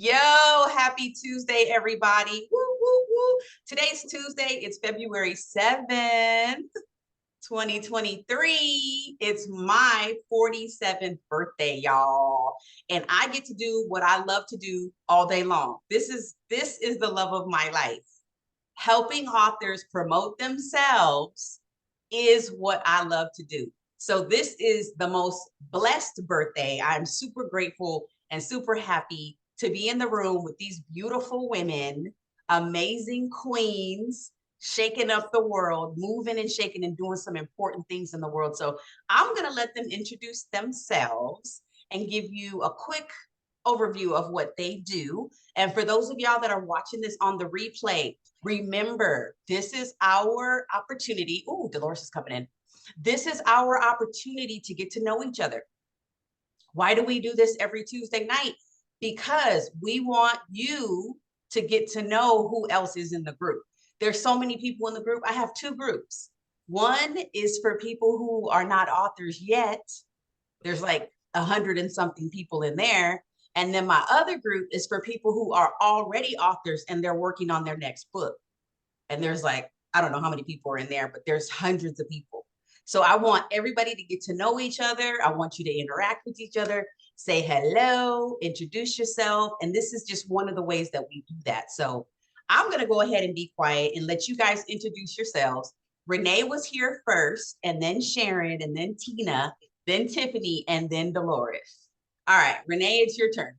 Yo, happy Tuesday, everybody. Woo, woo, woo. Today's Tuesday. It's February 7th, 2023. It's my 47th birthday, y'all. And I get to do what I love to do all day long. This is the love of my life. Helping authors promote themselves is what I love to do. So this is the most blessed birthday. I'm super grateful and super happy to be in the room with these beautiful women, amazing queens, shaking up the world, moving and shaking and doing some important things in the world. So I'm going to let them introduce themselves and give you a quick overview of what they do. And for those of y'all that are watching this on the replay, remember, this is our opportunity. Oh, Dolores is coming in. This is our opportunity to get to know each other. Why do we do this every Tuesday night? Because we want you to get to know who else is in the group. There's so many people in the group. I have two groups. One is for people who are not authors yet. There's like 100 and something people in there. And then my other group is for people who are already authors and they're working on their next book. And there's like, I don't know how many people are in there, but there's hundreds of people. So I want everybody to get to know each other. I want you to interact with each other, say hello, introduce yourself. And this is just one of the ways that we do that. So I'm going to go ahead and be quiet and let you guys introduce yourselves. Renee was here first, and then Sharon, and then Tina, then Tiffany, and then Dolores. All right, Renee, it's your turn.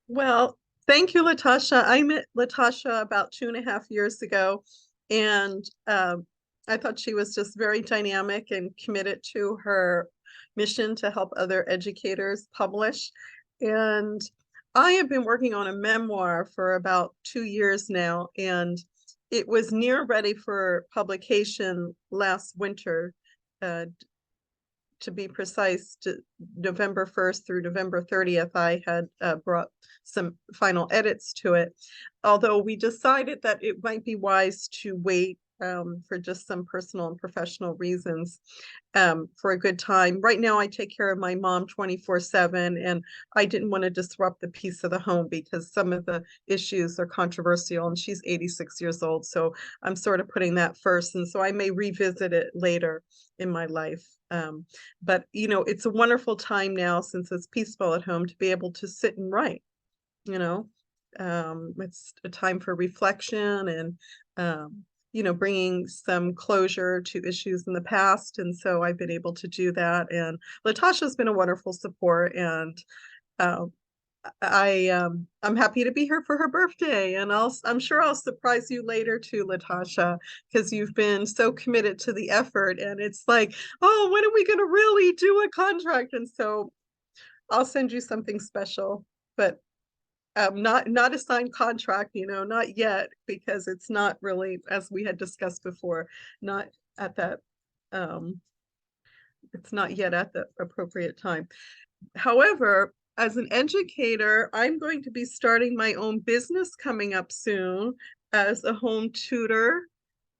Well, thank you, Latasha. I met Latasha about 2.5 years ago, and I thought she was just very dynamic and committed to her mission to help other educators publish. And I have been working on a memoir for about 2 years now, and it was near ready for publication last winter. To be precise, to November 1st through November 30th, I had brought some final edits to it. Although we decided that it might be wise to wait for just some personal and professional reasons for a good time. Right now, I take care of my mom 24/7, and I didn't want to disrupt the peace of the home because some of the issues are controversial, and she's 86 years old. So I'm sort of putting that first. And so I may revisit it later in my life. But it's a wonderful time now, since it's peaceful at home, to be able to sit and write. you know it's a time for reflection and bringing some closure to issues in the past. And so I've been able to do that, and Latasha's been a wonderful support. And uh, I'm happy to be here for her birthday, and I'm sure I'll surprise you later too, Latasha, because you've been so committed to the effort. And it's like, oh, when are we going to really do a contract? And so I'll send you something special, but not a signed contract, not yet, because it's not really, as we had discussed before, not at that. Um, it's not yet at the appropriate time. However, as an educator, I'm going to be starting my own business coming up soon as a home tutor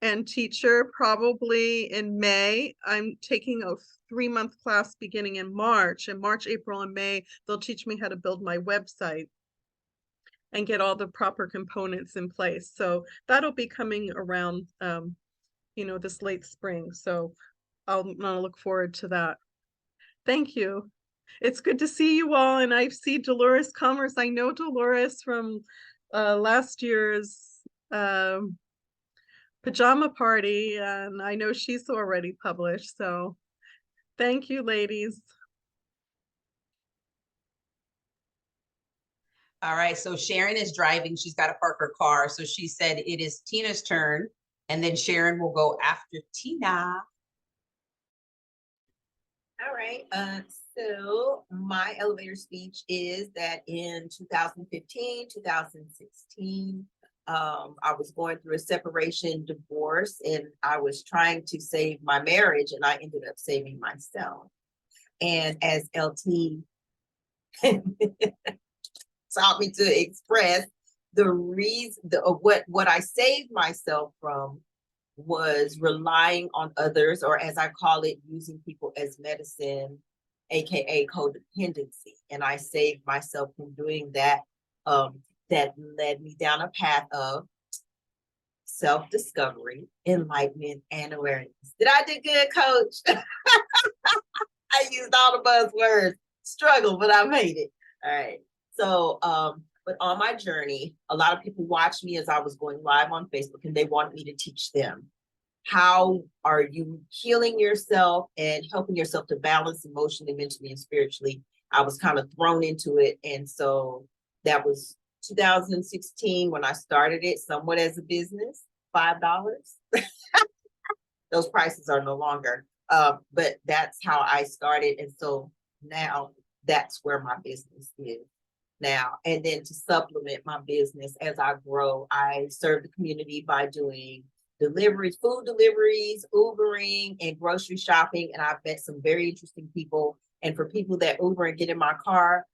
and teacher, probably in May. I'm taking a 3-month class beginning in March. In March, April, and May, they'll teach me how to build my website and get all the proper components in place. So that'll be coming around, this late spring. So I'll look forward to that. Thank you. It's good to see you all. And I see Dolores Commerce. I know Dolores from last year's pajama party, and I know she's already published. So thank you, ladies. All right, so Sharon is driving. She's got to park her car. So she said it is Tina's turn, and then Sharon will go after Tina. All right. So my elevator speech is that in 2015, 2016, I was going through a separation divorce, and I was trying to save my marriage, and I ended up saving myself. And as LT taught me to express, the reason what I saved myself from was relying on others, or as I call it, using people as medicine, aka codependency. And I saved myself from doing that that led me down a path of self-discovery, enlightenment, and awareness. Did I do good, Coach? I used all the buzzwords. Struggle, but I made it. All right. So, but on my journey, a lot of people watched me as I was going live on Facebook, and they wanted me to teach them. How are you healing yourself and helping yourself to balance emotionally, mentally, and spiritually? I was kind of thrown into it. And so that was 2016 when I started it somewhat as a business, $5. Those prices are no longer. But that's how I started. And so now that's where my business is now. And then to supplement my business as I grow, I serve the community by doing deliveries, food deliveries, Ubering, and grocery shopping. And I've met some very interesting people. And for people that Uber and get in my car,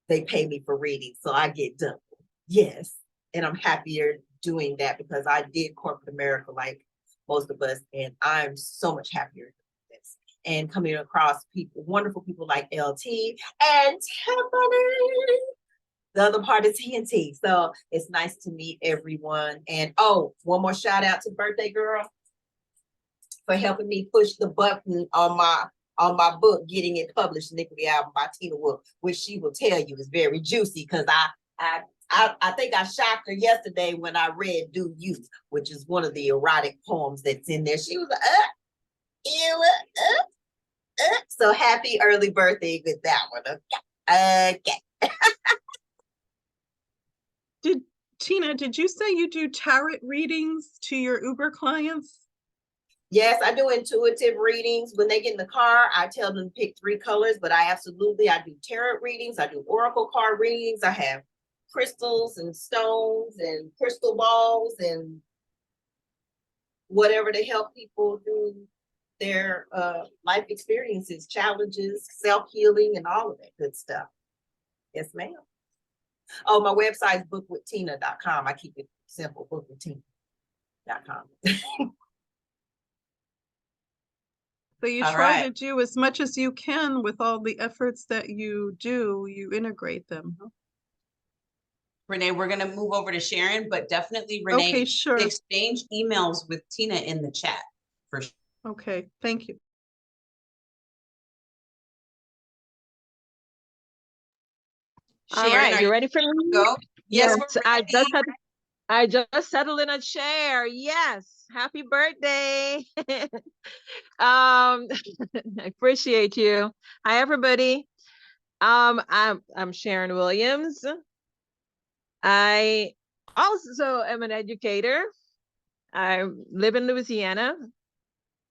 they pay me for reading. So I get double. Yes. And I'm happier doing that because I did corporate America like most of us. And I'm so much happier doing this. And coming across people, wonderful people like LT and Tiffany, the other part of TNT. So it's nice to meet everyone. And oh, one more shout out to Birthday Girl for helping me push the button on my book, getting it published, Iniquity Album by Tina Wolf, which she will tell you is very juicy because I think I shocked her yesterday when I read Do You, which is one of the erotic poems that's in there. She was like, ew, so happy early birthday with that one. Okay. Tina, did you say you do tarot readings to your Uber clients? Yes, I do intuitive readings. When they get in the car, I tell them to pick 3 colors, but I do tarot readings. I do oracle card readings. I have crystals and stones and crystal balls and whatever to help people through their life experiences, challenges, self-healing, and all of that good stuff. Yes, ma'am. Oh, my website is bookwithtina.com. I keep it simple, bookwithtina.com. So you All try right. to do as much as you can with all the efforts that you do, you integrate them. Renee, we're gonna move over to Sharon, but definitely Okay, Renee, sure. exchange emails with Tina in the chat for sure. Okay, thank you. All Sharon, right, are you you ready for me? go? Yes, we're I ready. I just settled in a chair. Yes, happy birthday. I appreciate you. Hi, everybody. I'm Sharon Williams. I also am an educator. I live in Louisiana,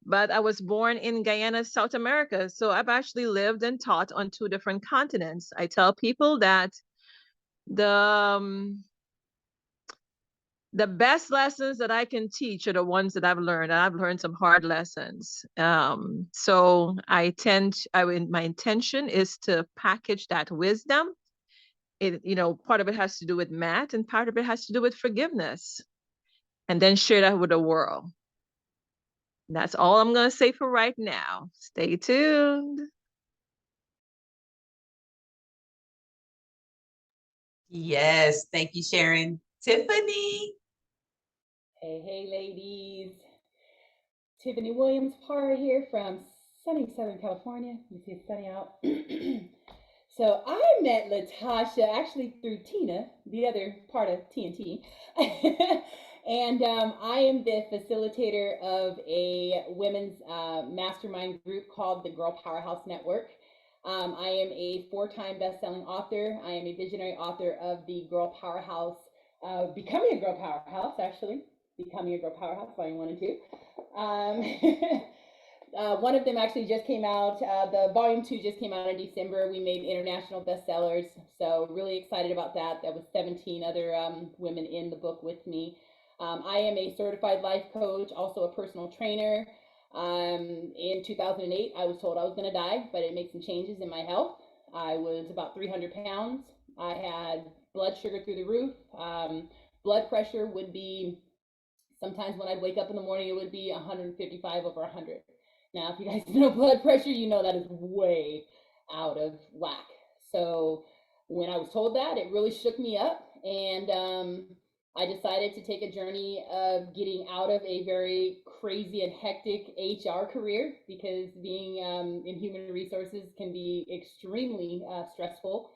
but I was born in Guyana, South America. So I've actually lived and taught on 2 different continents. I tell people that the best lessons that I can teach are the ones that I've learned. I've learned some hard lessons. So my intention is to package that wisdom. Part of it has to do with math and part of it has to do with forgiveness, and then share that with the world. That's all I'm going to say for right now. Stay tuned. Yes, thank you, Sharon. Tiffany. Hey, ladies. Tiffany Williams Parr here from sunny Southern California. You see it's sunny out. So I met Latasha actually through Tina, the other part of TNT. And I am the facilitator of a women's mastermind group called the Girl Powerhouse Network. I am a 4-time best-selling author. I am a visionary author of the Girl Powerhouse, Becoming a Girl Powerhouse, actually. Becoming a Girl Powerhouse, Volume 1 and 2. One of them actually just came out. The Volume 2 just came out in December. We made international bestsellers, so really excited about that. That was 17 other women in the book with me. I am a certified life coach, also a personal trainer. In 2008, I was told I was going to die, but it made some changes in my health. I was about 300 pounds. I had blood sugar through the roof. Blood pressure would be, sometimes when I'd wake up in the morning, it would be 155 over 100. Now, if you guys know blood pressure, you know that is way out of whack. So when I was told that, it really shook me up. And I decided to take a journey of getting out of a very crazy and hectic HR career, because being in human resources can be extremely stressful.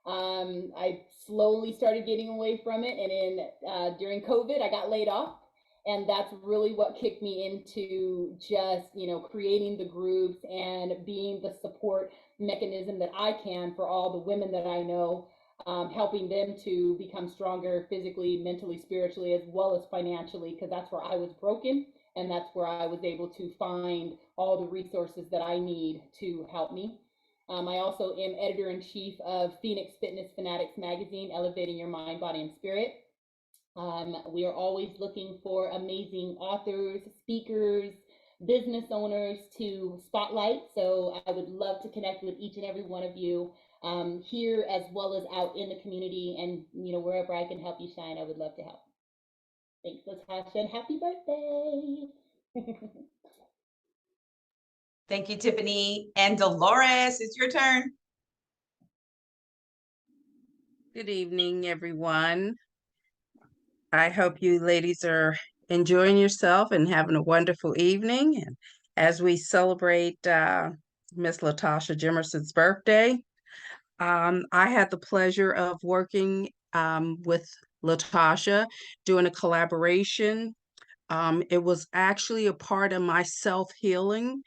I slowly started getting away from it, and in during COVID, I got laid off, and that's really what kicked me into just creating the groups and being the support mechanism that I can for all the women that I know, helping them to become stronger physically, mentally, spiritually, as well as financially, because that's where I was broken, and that's where I was able to find all the resources that I need to help me. I also am editor in chief of Phoenix Fitness Fanatics magazine, elevating your mind, body, and spirit. We are always looking for amazing authors, speakers, business owners to spotlight. So I would love to connect with each and every one of you, here as well as out in the community, and wherever I can help you shine, I would love to help. Thanks, Latasha, and happy birthday. Thank you, Tiffany. And Dolores, it's your turn. Good evening, everyone. I hope you ladies are enjoying yourself and having a wonderful evening. And as we celebrate Miss Latasha Jimerson's birthday, I had the pleasure of working with Latasha, doing a collaboration. It was actually a part of my self-healing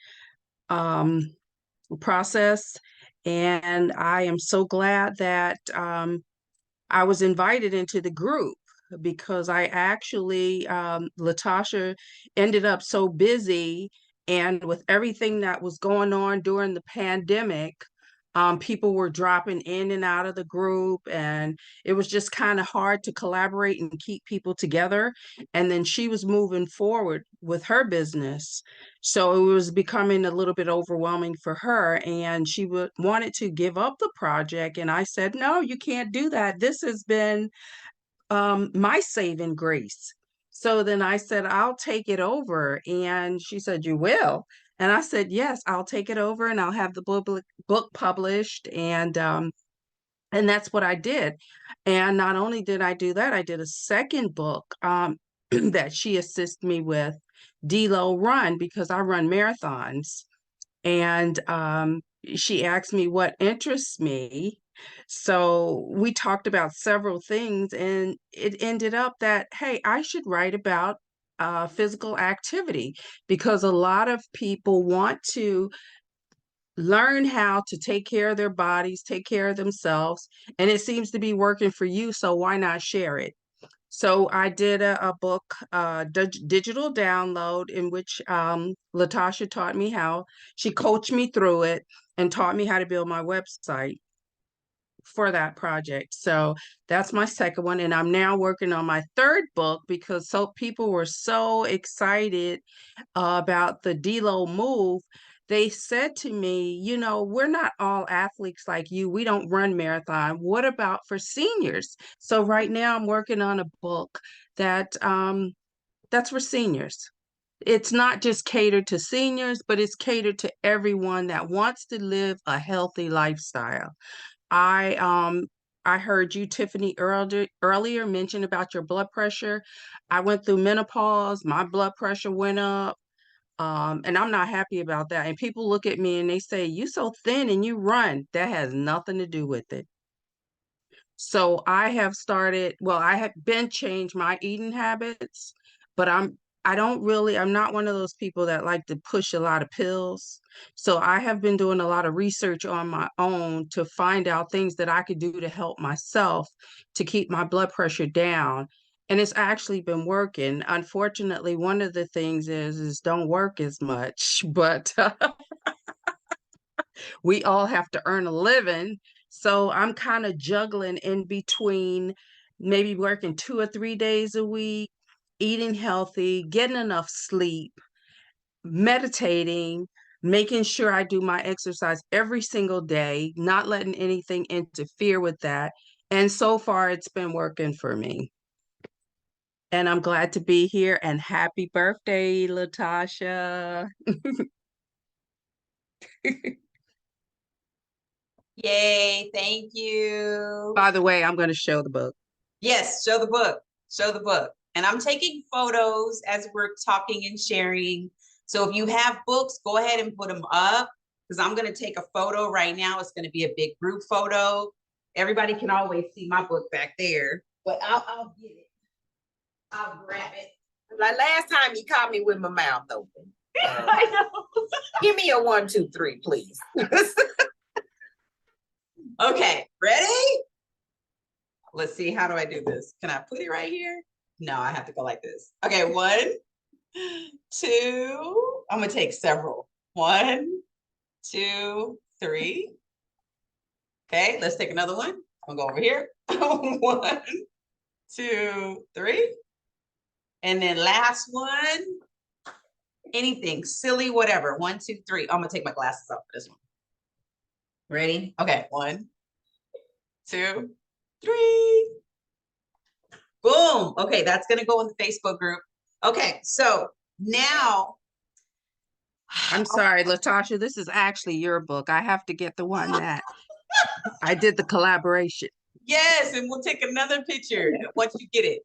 process, and I am so glad that I was invited into the group, because I actually, Latasha ended up so busy, and with everything that was going on during the pandemic, people were dropping in and out of the group, and it was just kind of hard to collaborate and keep people together. And then she was moving forward with her business, so it was becoming a little bit overwhelming for her, and she wanted to give up the project. And I said, no, you can't do that. This has been my saving grace. So then I said, I'll take it over. And she said, you will? And I said, yes, I'll take it over, and I'll have the book published. And that's what I did. And not only did I do that, I did a second book that she assisted me with, D-Lo Run, because I run marathons. And she asked me what interests me. So we talked about several things, and it ended up that, hey, I should write about physical activity, because a lot of people want to learn how to take care of their bodies, take care of themselves, and it seems to be working for you. So why not share it? So I did a book, digital download, in which Latasha taught me how. She coached me through it and taught me how to build my website for that project. So that's my second one. And I'm now working on my third book, because people were so excited about the D-Lo move. They said to me, we're not all athletes like you. We don't run marathon. What about for seniors? So right now I'm working on a book that's for seniors. It's not just catered to seniors, but it's catered to everyone that wants to live a healthy lifestyle. I heard you, Tiffany, earlier mention about your blood pressure. I went through menopause. My blood pressure went up. And I'm not happy about that. And people look at me and they say, you so thin and you run. That has nothing to do with it. So I have been changed my eating habits, but I'm not one of those people that like to push a lot of pills. So I have been doing a lot of research on my own to find out things that I could do to help myself to keep my blood pressure down. And it's actually been working. Unfortunately, one of the things is don't work as much, but we all have to earn a living. So I'm kind of juggling in between, maybe working 2 or 3 days a week, eating healthy, getting enough sleep, meditating, making sure I do my exercise every single day, not letting anything interfere with that. And so far, it's been working for me. And I'm glad to be here, and happy birthday, Latasha. Yay, thank you. By the way, I'm going to show the book. Yes, show the book, show the book. And I'm taking photos as we're talking and sharing. So if you have books, go ahead and put them up because I'm going to take a photo right now. It's going to be a big group photo. Everybody can always see my book back there, but I'll get it. I'll grab it. Like last time you caught me with my mouth open. I know. Give me a 1, 2, 3, please. Okay, ready? Let's see, how do I do this? Can I put it right here? No, I have to go like this. Okay, 1, 2, I'm gonna take several. 1, 2, 3. Okay, let's take another one. I'm gonna go over here. 1, 2, 3. And then last one, anything, silly, whatever. 1, 2, 3. I'm gonna take my glasses off for this one. Ready? Okay, 1, 2, 3. Boom. Okay, that's gonna go in the Facebook group. Okay, so now I'm sorry, Latasha, this is actually your book. I have to get the one that I did the collaboration. yes, and we'll take another picture once you get it.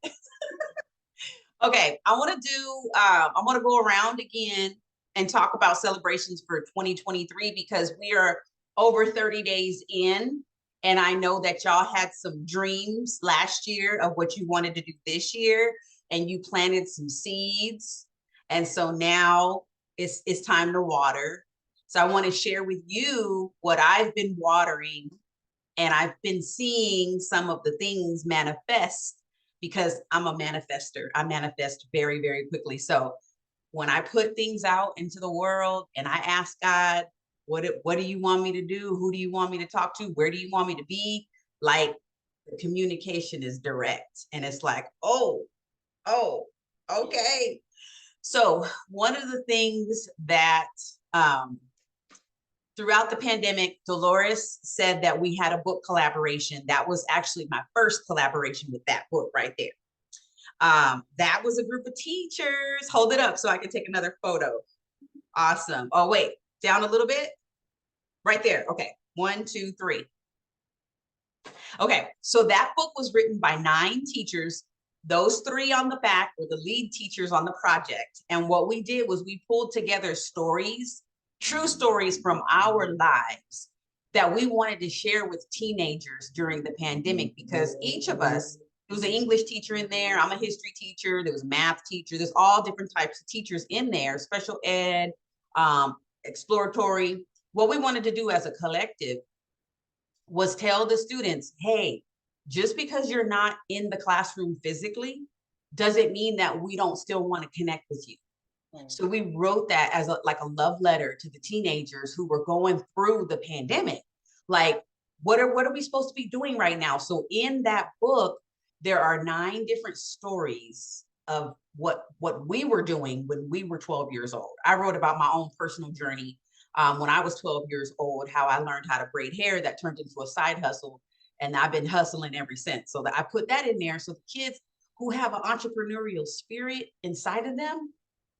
Okay, I want to go around again and talk about celebrations for 2023 because we are over 30 days in. And I know that y'all had some dreams last year of what you wanted to do this year, and you planted some seeds. And so now it's time to water. So I want to share with you what I've been watering, and I've been seeing some of the things manifest because I'm a manifester. I manifest very, very quickly. So when I put things out into the world and I ask God, what do you want me to do? Who do you want me to talk to? Where do you want me to be? Like, the communication is direct. And it's like, oh, okay. So one of the things that throughout the pandemic, Dolores said that we had a book collaboration. That was actually my first collaboration with that book right there. That was a group of teachers. Hold it up so I can take another photo. Awesome. Oh, wait, down a little bit. Right there. Okay. 1, 2, 3. Okay. So that book was written by 9 teachers. Those 3 on the back were the lead teachers on the project. And what we did was we pulled together stories, true stories from our lives that we wanted to share with teenagers during the pandemic, because each of us, there was an English teacher in there, I'm a history teacher, there was a math teacher, there's all different types of teachers in there, special ed, exploratory. What we wanted to do as a collective was tell the students, hey, just because you're not in the classroom physically, doesn't mean that we don't still want to connect with you. So we wrote that as like a love letter to the teenagers who were going through the pandemic. Like, what are we supposed to be doing right now? So in that book, there are 9 different stories of what we were doing when we were 12 years old. I wrote about my own personal journey when I was 12 years old, how I learned how to braid hair that turned into a side hustle. And I've been hustling ever since. So that I put that in there so the kids who have an entrepreneurial spirit inside of them,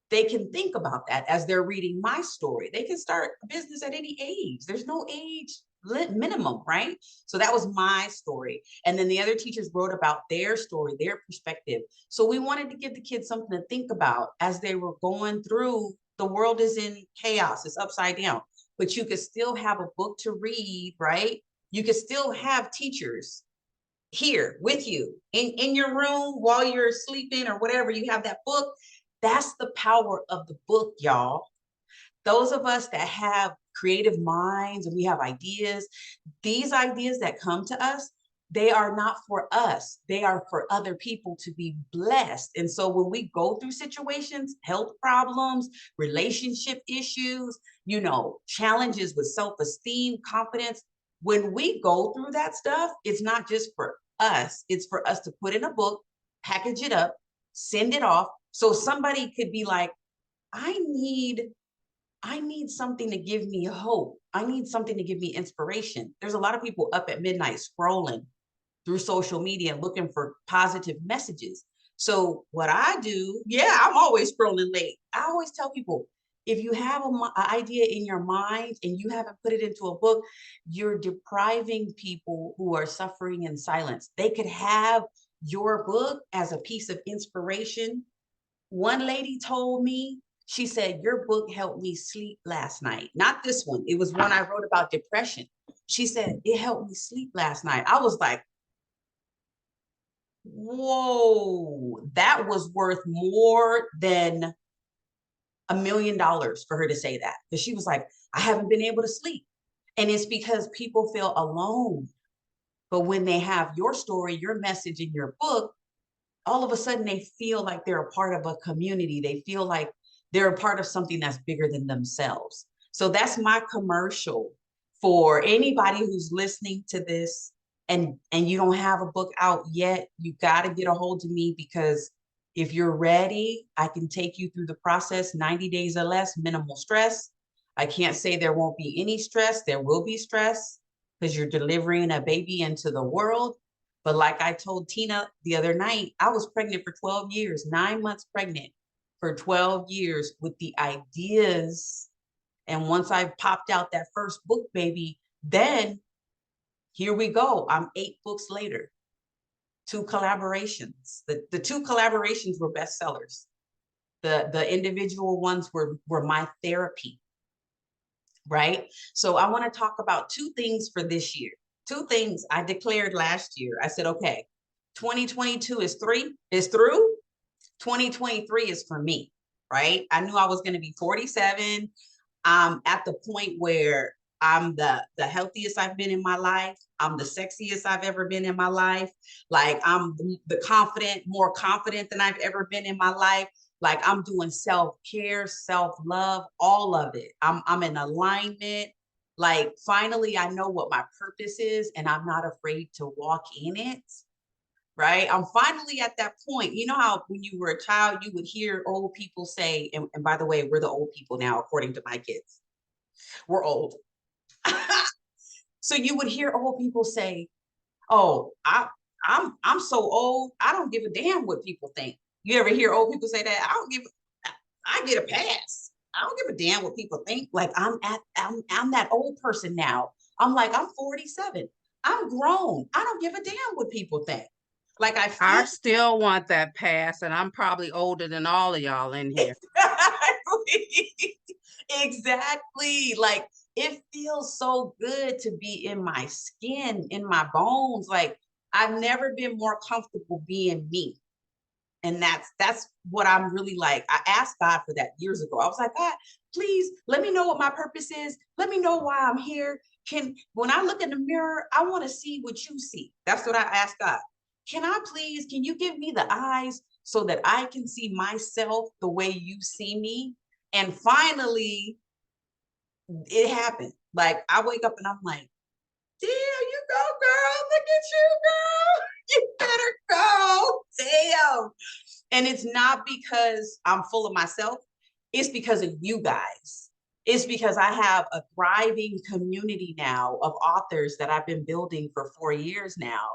they can think about that as they're reading my story. They can start a business at any age. There's no age minimum, right? So that was my story. And then the other teachers wrote about their story, their perspective. So we wanted to give the kids something to think about as they were going through. The world is in chaos, it's upside down, but you could still have a book to read, right? You could still have teachers here with you in your room while you're sleeping or whatever. You have that book. That's the power of the book, y'all. Those of us that have creative minds and we have ideas, these ideas that come to us, they are not for us. They are for other people to be blessed. And so when we go through situations, health problems, relationship issues, challenges with self-esteem, confidence, when we go through that stuff, it's not just for us. It's for us to put in a book, package it up, send it off. So somebody could be like, I need something to give me hope. I need something to give me inspiration. There's a lot of people up at midnight scrolling through social media looking for positive messages. So what I do, I'm always scrolling late. I always tell people, If you have an idea in your mind and you haven't put it into a book, you're depriving people who are suffering in silence. They could have your book as a piece of inspiration. One lady told me, she said, your book helped me sleep last night. Not this one. It was one I wrote about depression. She said, it helped me sleep last night. I was like, whoa, that was worth more than $1 million for her to say that. Because she was like, I haven't been able to sleep. And it's because people feel alone. But when they have your story, your message in your book, all of a sudden they feel like they're a part of a community. They feel like they're a part of something that's bigger than themselves. So that's my commercial for anybody who's listening to this and you don't have a book out yet. You got to get a hold of me, because if you're ready, I can take you through the process, 90 days or less, minimal stress. I can't say there won't be any stress. There will be stress because you're delivering a baby into the world. But like I told Tina the other night, I was pregnant for 12 years, 9 months pregnant for 12 years with the ideas. And once I popped out that first book, baby, then here we go. I'm 8 books later, 2 collaborations. The 2 collaborations were bestsellers. The individual ones were my therapy, right? So I want to talk about 2 things for this year. 2 things I declared last year. I said, okay, 2022 is through. 2023 is for me, right? I knew I was going to be 47. I'm at the point where I'm the healthiest I've been in my life. I'm the sexiest I've ever been in my life. Like I'm more confident than I've ever been in my life. Like I'm doing self-care, self-love, all of it. I'm in alignment. Like finally, I know what my purpose is and I'm not afraid to walk in it. Right. I'm finally at that point. You know how when you were a child, you would hear old people say, and by the way, we're the old people now, according to my kids. We're old. So you would hear old people say, oh, I'm so old, I don't give a damn what people think. You ever hear old people say that? I get a pass. I don't give a damn what people think. Like I'm that old person now. I'm like, I'm 47. I'm grown. I don't give a damn what people think. Like I I feel still want that pass, and I'm probably older than all of y'all in here. exactly. Exactly. Like it feels so good to be in my skin, in my bones. Like I've never been more comfortable being me. And that's what I'm really like. I asked God for that years ago. I was like, God, please let me know what my purpose is. Let me know why I'm here. When I look in the mirror, I want to see what you see. That's what I asked God. Can you give me the eyes so that I can see myself the way you see me? And finally, it happened. Like I wake up and I'm like, there you go, girl. Look at you, girl. You better go. Damn. And it's not because I'm full of myself. It's because of you guys. It's because I have a thriving community now of authors that I've been building for 4 years now.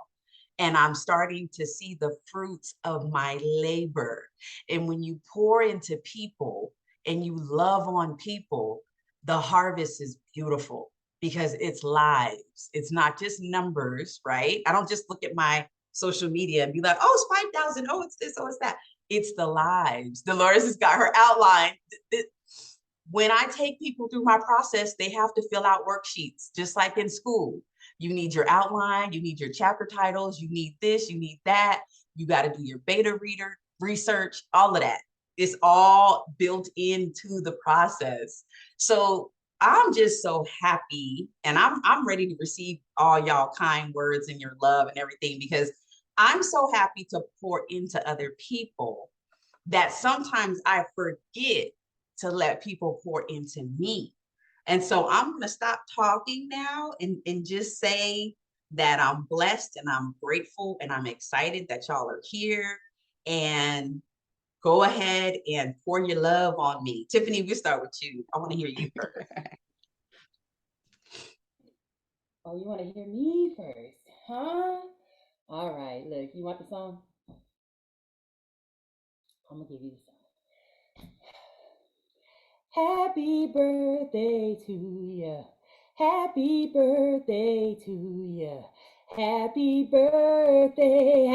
And I'm starting to see the fruits of my labor. And when you pour into people and you love on people, the harvest is beautiful because it's lives. It's not just numbers, right? I don't just look at my social media and be like, oh, it's 5,000. Oh, it's this. Oh, it's that. It's the lives. Dolores has got her outline. When I take people through my process, they have to fill out worksheets, just like in school. You need your outline, you need your chapter titles, you need this, you need that. You got to do your beta reader research, all of that. It's all built into the process. So I'm just so happy, and I'm ready to receive all y'all kind words and your love and everything, because I'm so happy to pour into other people that sometimes I forget to let people pour into me. And so I'm going to stop talking now and just say that I'm blessed and I'm grateful and I'm excited that y'all are here. And go ahead and pour your love on me. Tiffany, we'll start with you. I want to hear you first. Oh, you want to hear me first, huh? All right, look, you want the song? I'm gonna give you the song. Happy birthday to ya. Happy birthday to ya. Happy birthday to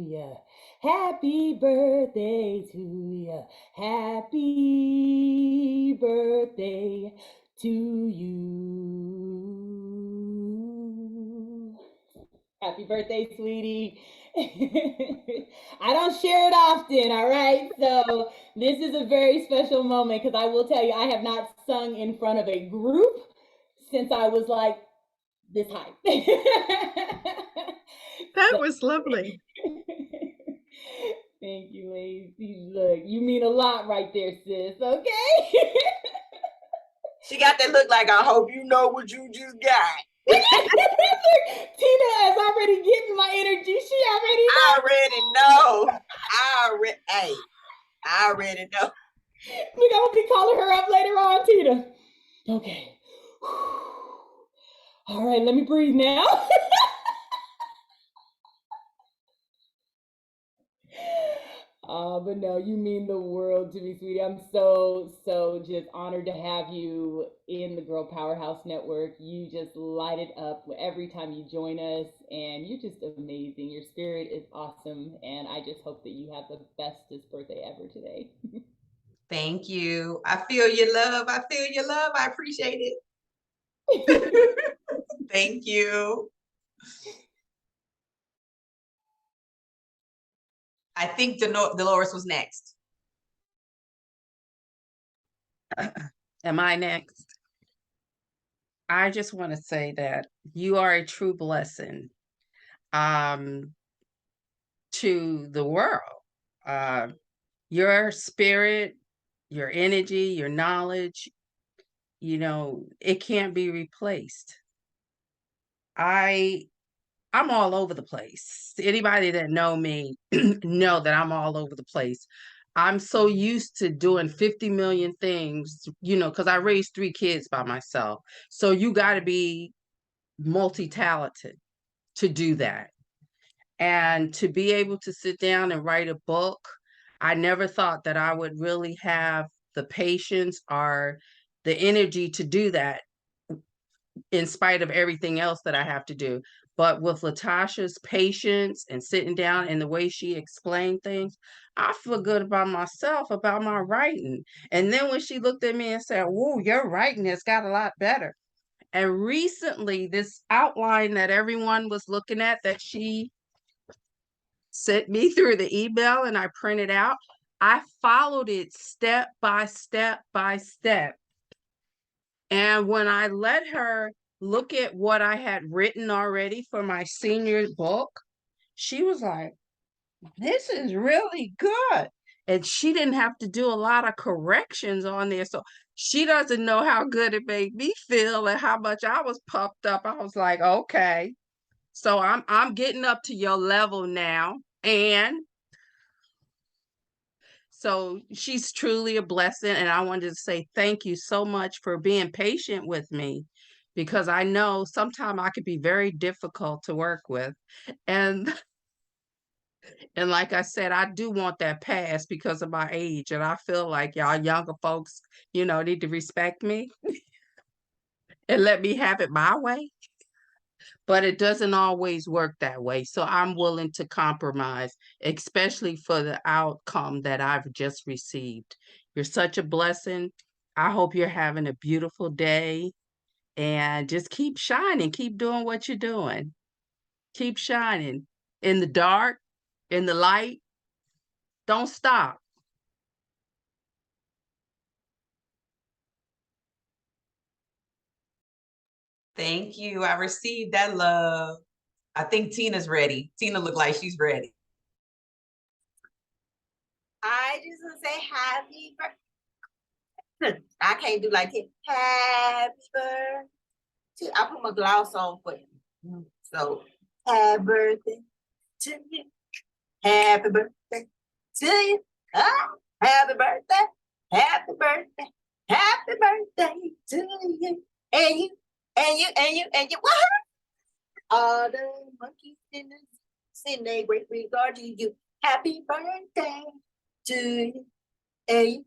ya. Happy birthday to ya. Happy birthday to you. Happy birthday, sweetie. I don't share it often, all right? So this is a very special moment because I will tell you, I have not sung in front of a group since I was like this high. That was lovely. Thank you, ladies. Look, you mean a lot right there, sis, okay? She got that look like, I hope you know what you just got. Tina is already getting my energy. She already knows. I already know. Look, I'm gonna be calling her up later on, Tina. Okay. All right, let me breathe now. But no, you mean the world to me, sweetie. I'm so just honored to have you in the Girl Powerhouse Network. You just light it up every time you join us, and you're just amazing. Your spirit is awesome, and I just hope that you have the bestest birthday ever today. Thank you. I feel your love. I feel your love. I appreciate it. Thank you. I think Dolores was next. Am I next? I just want to say that you are a true blessing to the world. Your spirit, your energy, your knowledge, it can't be replaced. I'm all over the place. Anybody that know me know that I'm all over the place. I'm so used to doing 50 million things, because I raised 3 kids by myself. So you got to be multi-talented to do that. And to be able to sit down and write a book, I never thought that I would really have the patience or the energy to do that in spite of everything else that I have to do. But with Latasha's patience and sitting down and the way she explained things, I feel good about myself, about my writing. And then when she looked at me and said, "Whoa, your writing has got a lot better." And recently, this outline that everyone was looking at that she sent me through the email and I printed out, I followed it step by step by step. And when I let her look at what I had written already for my senior book, she was like, "This is really good." And she didn't have to do a lot of corrections on there. So she doesn't know how good it made me feel and how much I was pumped up. I was like, okay. So I'm getting up to your level now. And so she's truly a blessing. And I wanted to say thank you so much for being patient with me, because I know sometimes I could be very difficult to work with. And like I said, I do want that pass because of my age. And I feel like y'all younger folks, need to respect me and let me have it my way. But it doesn't always work that way. So I'm willing to compromise, especially for the outcome that I've just received. You're such a blessing. I hope you're having a beautiful day, and just keep shining. Keep doing what you're doing. Keep shining in the dark, in the light. Don't stop. Thank you. I received that love. I think Tina's ready. Tina looked like she's ready. I just want to say happy birthday. I can't do like it. Happy birthday. I put my gloss on for you. So happy birthday to you. Happy birthday to you. Happy birthday. Happy birthday. Happy birthday to you. And you. What? All the monkeys in the send a great regard to you. Happy birthday to you. And you.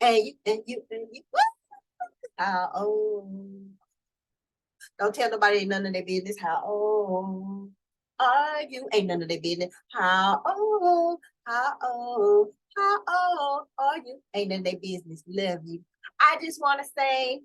and you. How old? Don't tell nobody none of their business. How old are you? Ain't none of their business. How old? How old? How old are you? Ain't none of their business. Love you. I just want to say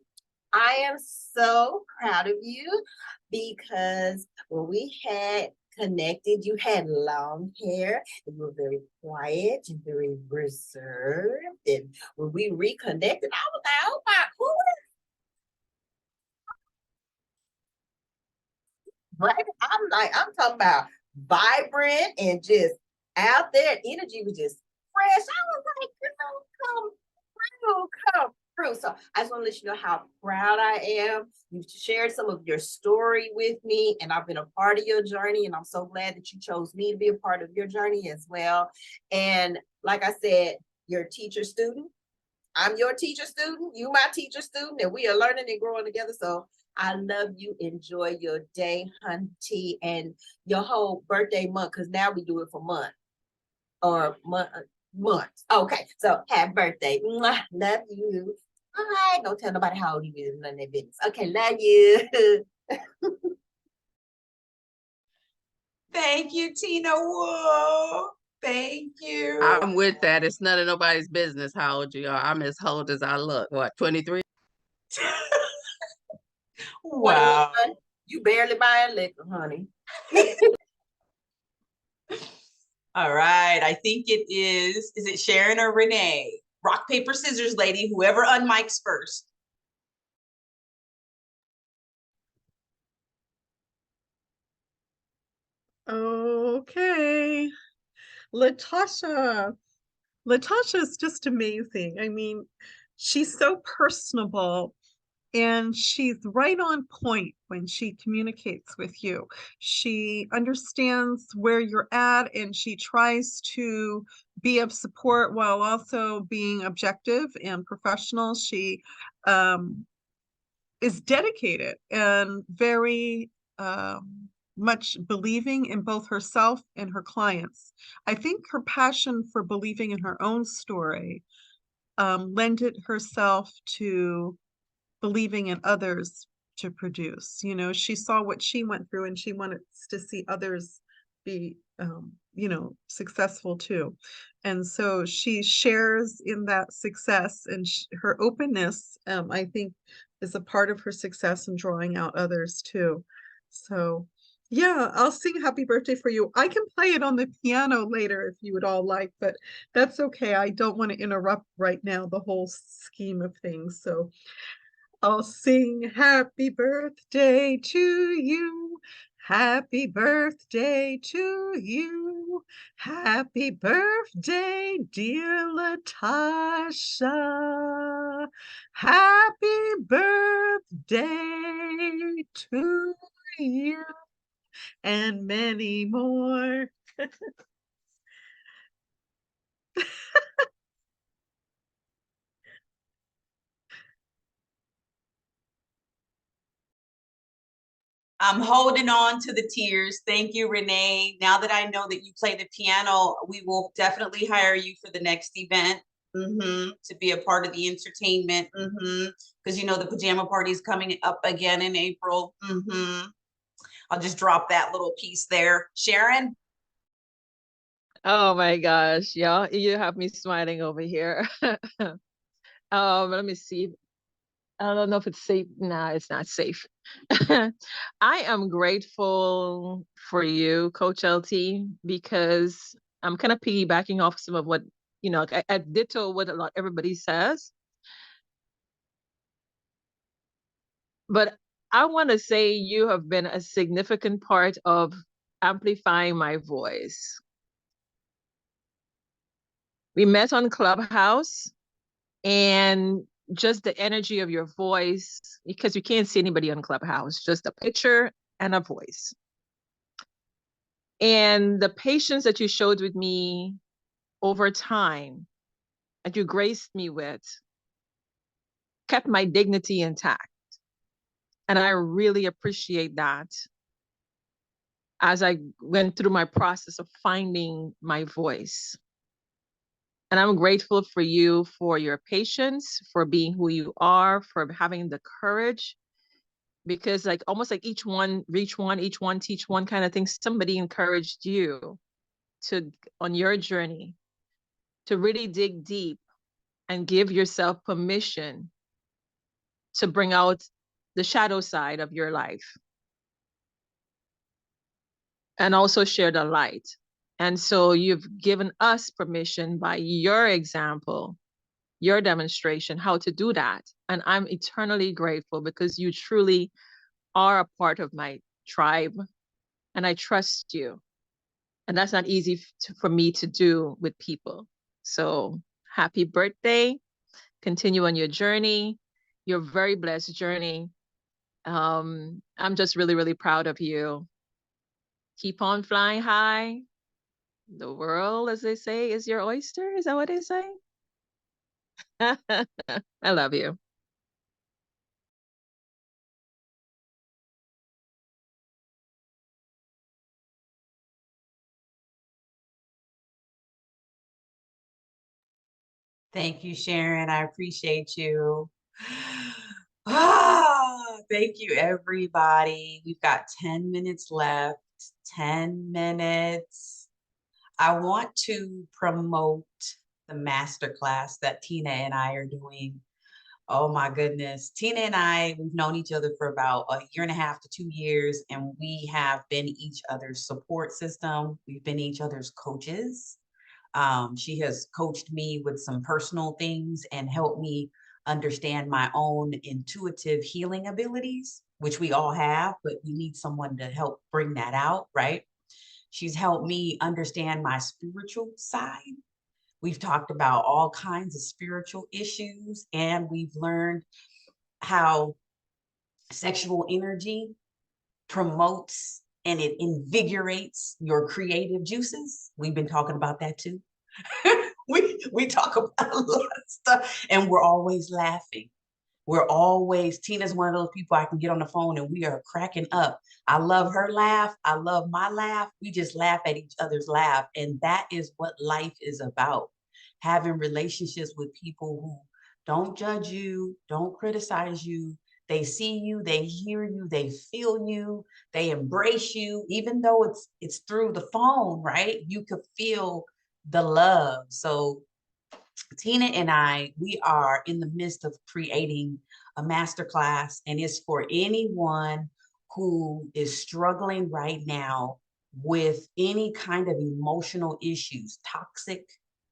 I am so proud of you because when we had connected, you had long hair and you were very quiet and very reserved. And when we reconnected, I was like, oh my, who is but I'm like, I'm talking about vibrant and just out there. Energy was just fresh. I was like, girl, come through, come through. So I just want to let you know how proud I am. You've shared some of your story with me, and I've been a part of your journey. And I'm so glad that you chose me to be a part of your journey as well. And like I said, you're a teacher student. I'm your teacher student, you my teacher student, and we are learning and growing together. So I love you. Enjoy your day, hunty, and your whole birthday month, because now we do it for month or months. Okay, so happy birthday. Mwah, love you. All right, don't tell nobody how old you is, none of their business. Okay, love you. Thank you, Tina. Whoa. Thank you. I'm with that. It's none of nobody's business how old you are. I'm as old as I look. What, 23? Wow. 21, you barely buying liquor, honey. All right. I think is it Sharon or Renee? Rock, paper, scissors, lady, whoever unmics first. Okay. Latasha. Latasha is just amazing. I mean, she's so personable and she's right on point when she communicates with you. She understands where you're at and she tries to be of support while also being objective and professional. She is dedicated and very much believing in both herself and her clients. I think her passion for believing in her own story lended herself to believing in others to produce. You know, she saw what she went through and she wanted to see others be, successful too. And so she shares in that success and her openness, I think, is a part of her success in drawing out others too. So yeah, I'll sing happy birthday for you. I can play it on the piano later if you would all like, but that's okay. I don't want to interrupt right now the whole scheme of things. So I'll sing happy birthday to you. Happy birthday to you. Happy birthday, dear Latasha. Happy birthday to you and many more. I'm holding on to the tears. Thank you, Renee. Now that I know that you play the piano, we will definitely hire you for the next event to be a part of the entertainment. Because you know the pajama party is coming up again in April. I'll just drop that little piece there. Sharon? Oh my gosh, yeah, you have me smiling over here. Let me see. I don't know if it's safe. Nah, it's not safe. I am grateful for you, Coach LT, because I'm kind of piggybacking off some of what, I ditto what a lot everybody says. But I want to say you have been a significant part of amplifying my voice. We met on Clubhouse and just the energy of your voice, because you can't see anybody on Clubhouse, just a picture and a voice. And the patience that you showed with me over time, that you graced me with, kept my dignity intact. And I really appreciate that as I went through my process of finding my voice. And I'm grateful for you, for your patience, for being who you are, for having the courage, because like almost like each one reach one, each one teach one kind of thing. Somebody encouraged you to on your journey to really dig deep and give yourself permission to bring out the shadow side of your life and also share the light. And so you've given us permission by your example, your demonstration, how to do that. And I'm eternally grateful because you truly are a part of my tribe and I trust you. And that's not easy for me to do with people. So happy birthday. Continue on your journey, your very blessed journey. I'm just really, really proud of you. Keep on flying high. The world, as they say, is your oyster. Is that what they say? I love you. Thank you, Sharon. I appreciate you. Ah, thank you, everybody. We've got 10 minutes left. 10 minutes. I want to promote the masterclass that Tina and I are doing. Oh my goodness. Tina and I, we've known each other for about a year and a half to 2 years, and we have been each other's support system. We've been each other's coaches. She has coached me with some personal things and helped me understand my own intuitive healing abilities, which we all have, but we need someone to help bring that out, right? She's helped me understand my spiritual side. We've talked about all kinds of spiritual issues, and we've learned how sexual energy promotes and it invigorates your creative juices. We've been talking about that too. we talk about a lot of stuff and we're always laughing. We're always, Tina's one of those people I can get on the phone and we are cracking up. I love her laugh. I love my laugh. We just laugh at each other's laugh. And that is what life is about. Having relationships with people who don't judge you, don't criticize you. They see you, they hear you, they feel you, they embrace you, even though it's through the phone, right? You could feel the love. So Tina and I, we are in the midst of creating a masterclass, and it's for anyone who is struggling right now with any kind of emotional issues,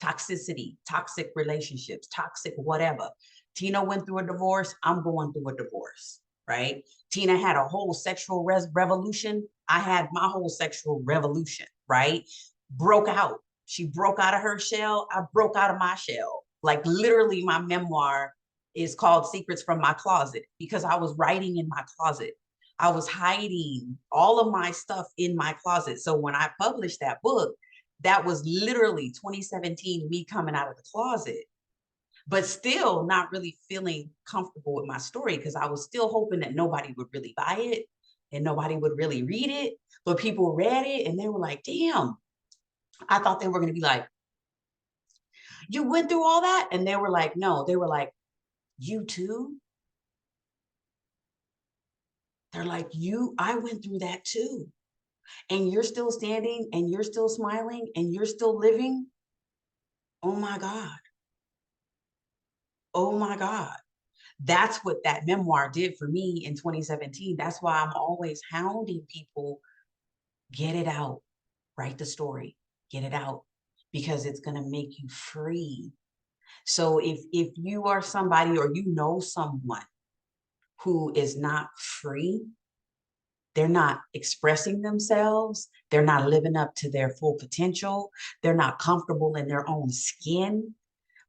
toxicity, toxic relationships, toxic whatever. Tina went through a divorce. I'm going through a divorce, right? Tina had a whole sexual revolution. I had my whole sexual revolution, right? Broke out. She broke out of her shell. I broke out of my shell. Like literally, my memoir is called Secrets from My Closet because I was writing in my closet. I was hiding all of my stuff in my closet. So when I published that book, that was literally 2017, me coming out of the closet, but still not really feeling comfortable with my story because I was still hoping that nobody would really buy it and nobody would really read it. But people read it and they were like, damn, I thought they were going to be like, you went through all that? And they were like, no, they were like, you too? They're like, I went through that too. And you're still standing and you're still smiling and you're still living. Oh my God. Oh my God. That's what that memoir did for me in 2017. That's why I'm always hounding people, get it out, write the story, get it out, because it's going to make you free. So if you are somebody or you know someone who is not free, they're not expressing themselves, they're not living up to their full potential, they're not comfortable in their own skin,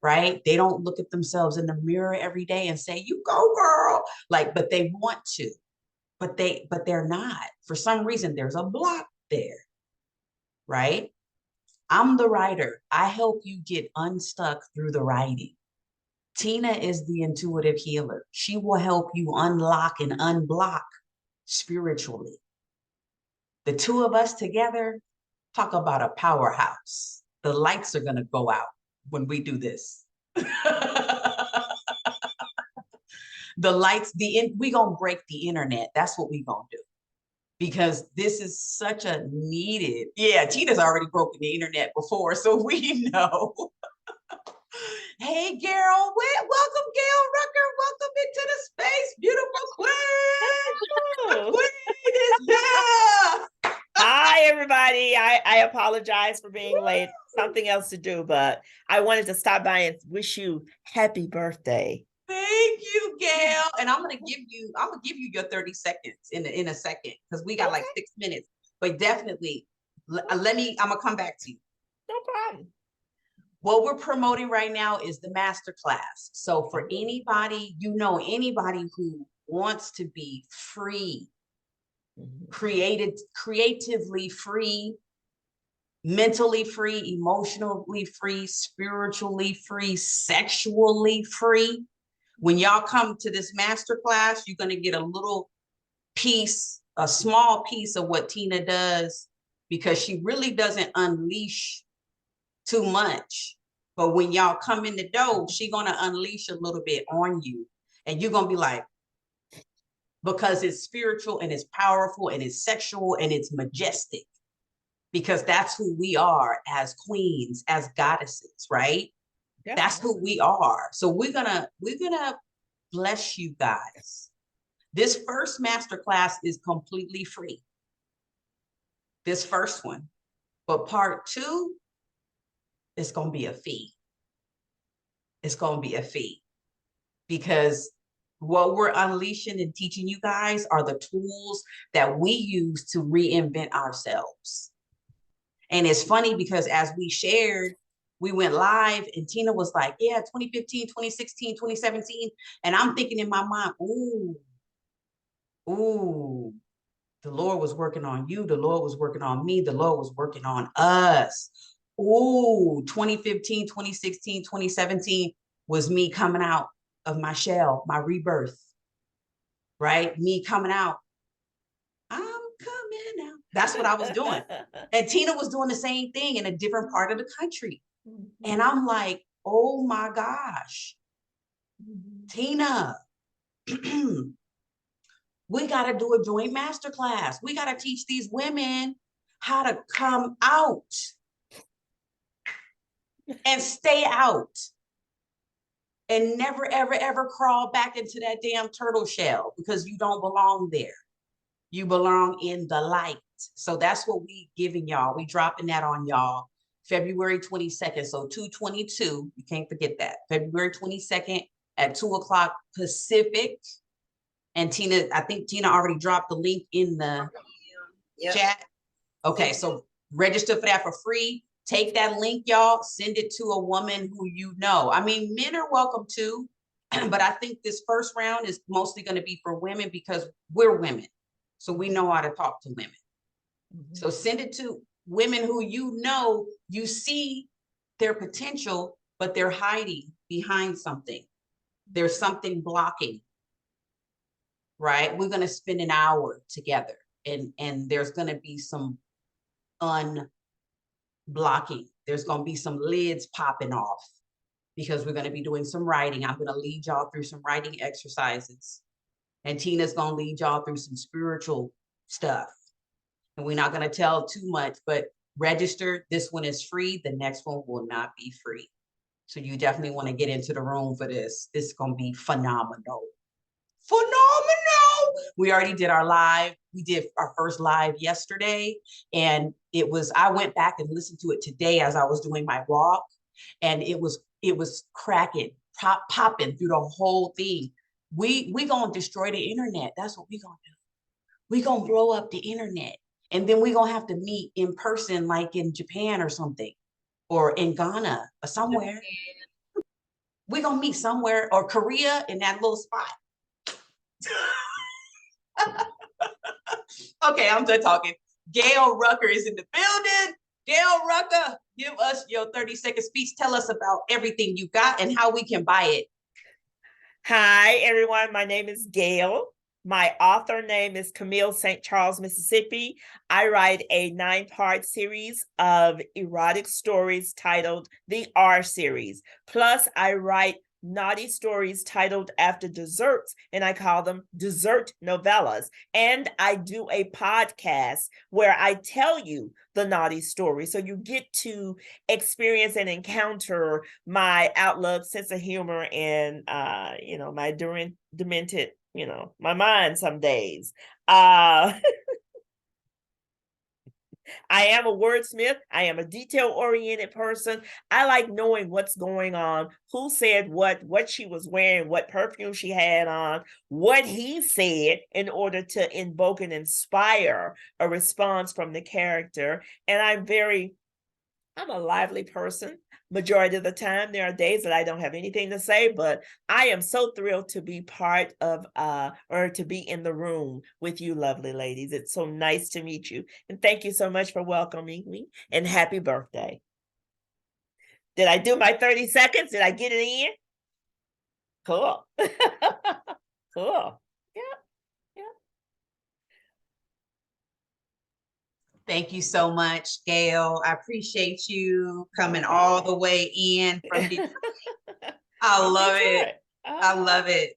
right? They don't look at themselves in the mirror every day and say, you go girl, like, but they want to, but they're not. For some reason, there's a block there, right? I'm the writer. I help you get unstuck through the writing. Tina is the intuitive healer. She will help you unlock and unblock spiritually. The two of us together, talk about a powerhouse. The lights are going to go out. when we do this. The lights, we gonna break the internet. That's what we gonna do. Because this is such a needed, yeah, Tina's already broken the internet before, so we know. Hey, Gail, welcome, Gail Rucker. Welcome into the space, beautiful queen. Queen is here. Hi, everybody. I apologize for being late. Something else to do, but I wanted to stop by and wish you happy birthday. Thank you, Gail. And I'm gonna give you your 30 seconds in a second because we got like 6 minutes. But definitely, I'm gonna come back to you. No problem. What we're promoting right now is the master class. So for anybody, anybody who wants to be free, creatively free, mentally free, emotionally free, spiritually free, sexually free. When y'all come to this master class, you're going to get a little piece, a small piece of what Tina does, because she really doesn't unleash too much. But when y'all come in the door, she's going to unleash a little bit on you. And you're going to be like, because it's spiritual and it's powerful and it's sexual and it's majestic. Because that's who we are as queens, as goddesses, right? Yeah. That's who we are. So we're gonna bless you guys. This first masterclass is completely free. This first one. But part 2 is gonna be a fee. It's gonna be a fee. Because what we're unleashing and teaching you guys are the tools that we use to reinvent ourselves. And it's funny because as we shared, we went live and Tina was like, yeah, 2015, 2016, 2017. And I'm thinking in my mind, ooh, the Lord was working on you. The Lord was working on me. The Lord was working on us. Ooh, 2015, 2016, 2017 was me coming out of my shell, my rebirth, right? Me coming out. I'm coming out. That's what I was doing. And Tina was doing the same thing in a different part of the country. And I'm like, oh my gosh, Tina, we got to do a joint masterclass. We got to teach these women how to come out and stay out and never, ever, ever crawl back into that damn turtle shell because you don't belong there. You belong in the light. So that's what we giving y'all. We dropping that on y'all. February 22nd. So 2/22, you can't forget that. February 22nd at 2:00 Pacific. And Tina, I think Tina already dropped the link in the chat. Okay, so register for that for free. Take that link, y'all. Send it to a woman who you know. I mean, men are welcome too, but I think this first round is mostly going to be for women because we're women. So we know how to talk to women. So send it to women who you know, you see their potential, but they're hiding behind something. There's something blocking, right? We're going to spend an hour together and there's going to be some unblocking. There's going to be some lids popping off because we're going to be doing some writing. I'm going to lead y'all through some writing exercises. And Tina's going to lead y'all through some spiritual stuff. And we're not going to tell too much, but register. This one is free. The next one will not be free. So you definitely want to get into the room for this. This is going to be phenomenal. Phenomenal. We already did our live. We did our first live yesterday. And I went back and listened to it today as I was doing my walk. And it was cracking, popping through the whole thing. We going to destroy the internet. That's what we going to do. We going to blow up the internet. And then we're going to have to meet in person, like in Japan or something, or in Ghana or somewhere. We're going to meet somewhere, or Korea in that little spot. Okay, I'm done talking. Gail Rucker is in the building. Gail Rucker, give us your 30-second speech. Tell us about everything you got and how we can buy it. Hi, everyone. My name is Gail My author name is Camille St. Charles, Mississippi. I write a 9-part series of erotic stories titled the R series. Plus, I write naughty stories titled after desserts, and I call them dessert novellas. And I do a podcast where I tell you the naughty story. So you get to experience and encounter my outlook, sense of humor, and my demented, my mind some days. I am a wordsmith. I am a detail-oriented person. I like knowing what's going on, who said what she was wearing, what perfume she had on, what he said in order to invoke and inspire a response from the character. And I'm a lively person. Majority of the time, there are days that I don't have anything to say, but I am so thrilled to be part of or to be in the room with you lovely ladies. It's so nice to meet you. And thank you so much for welcoming me, and happy birthday. Did I do my 30 seconds? Did I get it in? Cool. Cool. Yeah. Thank you so much, Gail. I appreciate you coming all the way in from Detroit. I love it. I love it.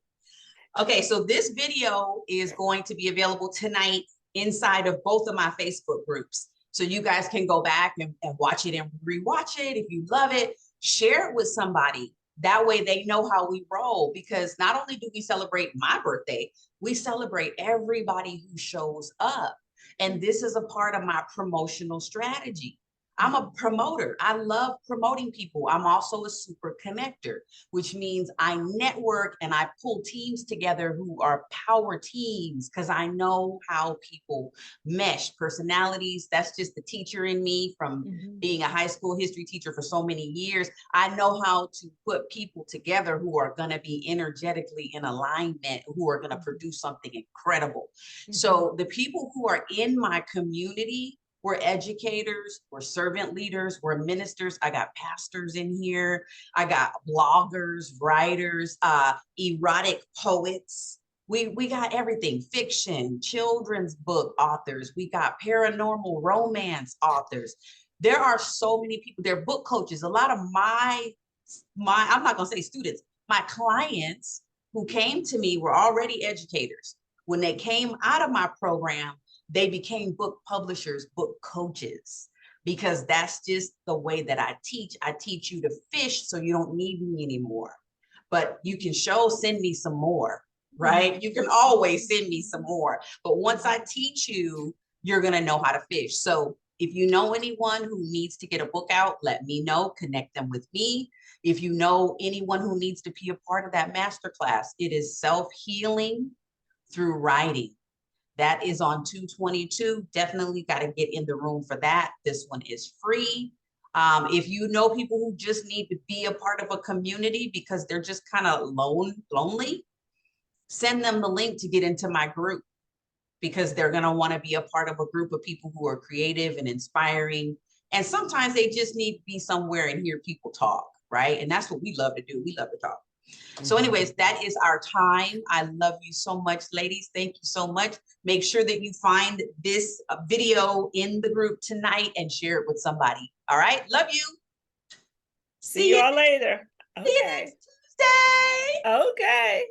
Okay, so this video is going to be available tonight inside of both of my Facebook groups. So you guys can go back and watch it and rewatch it. If you love it, share it with somebody. That way they know how we roll, because not only do we celebrate my birthday, we celebrate everybody who shows up. And this is a part of my promotional strategy. I'm a promoter. I love promoting people. I'm also a super connector, which means I network and I pull teams together who are power teams, because I know how people mesh personalities. That's just the teacher in me from being a high school history teacher for so many years. I know how to put people together who are going to be energetically in alignment, who are going to produce something incredible. So the people who are in my community, we're educators, we're servant leaders, we're ministers. I got pastors in here. I got bloggers, writers, erotic poets. We got everything, fiction, children's book authors. We got paranormal romance authors. There are so many people. They're book coaches. A lot of my I'm not gonna say students, my clients who came to me were already educators. When they came out of my program, they became book publishers, book coaches, because that's just the way that I teach. I teach you to fish so you don't need me anymore. But you can send me some more, right? You can always send me some more. But once I teach you, you're going to know how to fish. So if you know anyone who needs to get a book out, let me know, connect them with me. If you know anyone who needs to be a part of that masterclass, it is self-healing through writing. That is on 2/22. Definitely got to get in the room for that. This one is free. If you know people who just need to be a part of a community because they're just kind of lonely, send them the link to get into my group, because they're going to want to be a part of a group of people who are creative and inspiring. And sometimes they just need to be somewhere and hear people talk, right? And that's what we love to do. We love to talk. So anyways, that is our time. I love you so much, ladies. Thank you so much. Make sure that you find this video in the group tonight and share it with somebody. All right. Love you. See you all later. See you next Tuesday. Okay.